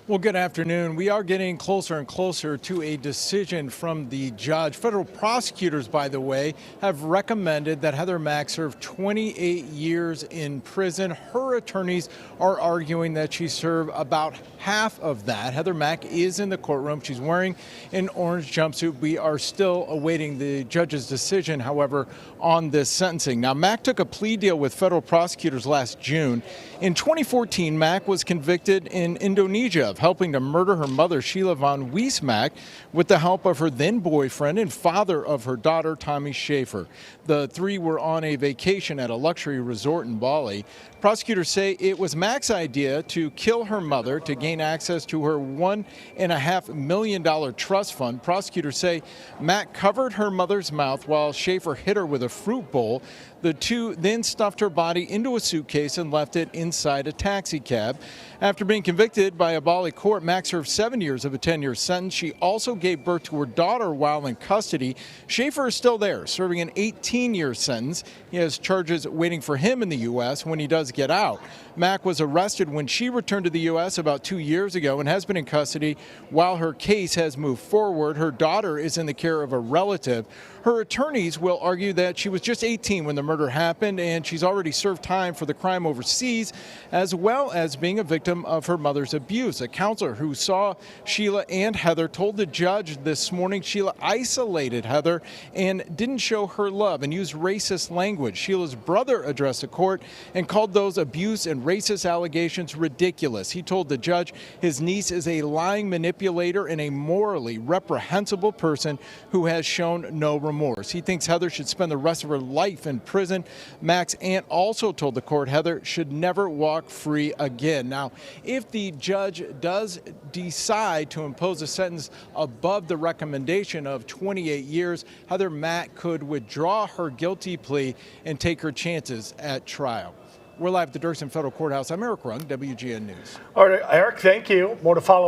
Well, good afternoon. We are getting closer and closer to a decision from the judge. Federal prosecutors, by the way, have recommended that Heather Mack serve 28 years in prison. Her attorneys are arguing that she serve about half of that. Heather Mack is in the courtroom. She's wearing an orange jumpsuit. We are still awaiting the judge's decision, however, on this sentencing. Now, Mack took a plea deal with federal prosecutors last June. In 2014, Mack was convicted in Indonesia of helping to murder her mother, Sheila von Wiesmack, with the help of her then boyfriend and father of her daughter, Tommy Schaefer. The three were on a vacation at a luxury resort in Bali. Prosecutors say it was Mack's idea to kill her mother to gain access to her $1.5 million trust fund. Prosecutors say Mack covered her mother's mouth while Schaefer hit her with a fruit bowl. The two then stuffed her body into a suitcase and left it inside a taxi cab. After being convicted by a Bali court, Mack served 7 years of a 10-year sentence. She also gave birth to her daughter while in custody. Schaefer is still there, serving an 18-year sentence. He has charges waiting for him in the U.S. when he does get out. Mack was arrested when she returned to the U.S. about 2 years ago and has been in custody while her case has moved forward. Her daughter is in the care of a relative. Her attorneys will argue that she was just 18 when the murder happened, and she's already served time for the crime overseas, as well as being a victim of her mother's abuse. A counselor who saw Sheila and Heather told the judge this morning Sheila isolated Heather and didn't show her love and used racist language. Sheila's brother addressed the court and called those abuse and racist allegations ridiculous. He told the judge his niece is a lying manipulator and a morally reprehensible person who has shown no remorse. He thinks Heather should spend the rest of her life in prison. Mack's aunt also told the court Heather should never walk free again. Now, if the judge does decide to impose a sentence above the recommendation of 28 years, Heather Mack could withdraw her guilty plea and take her chances at trial. We're live at the Dirksen Federal Courthouse. I'm Eric Rung, WGN News. All right, Eric, thank you. More to follow.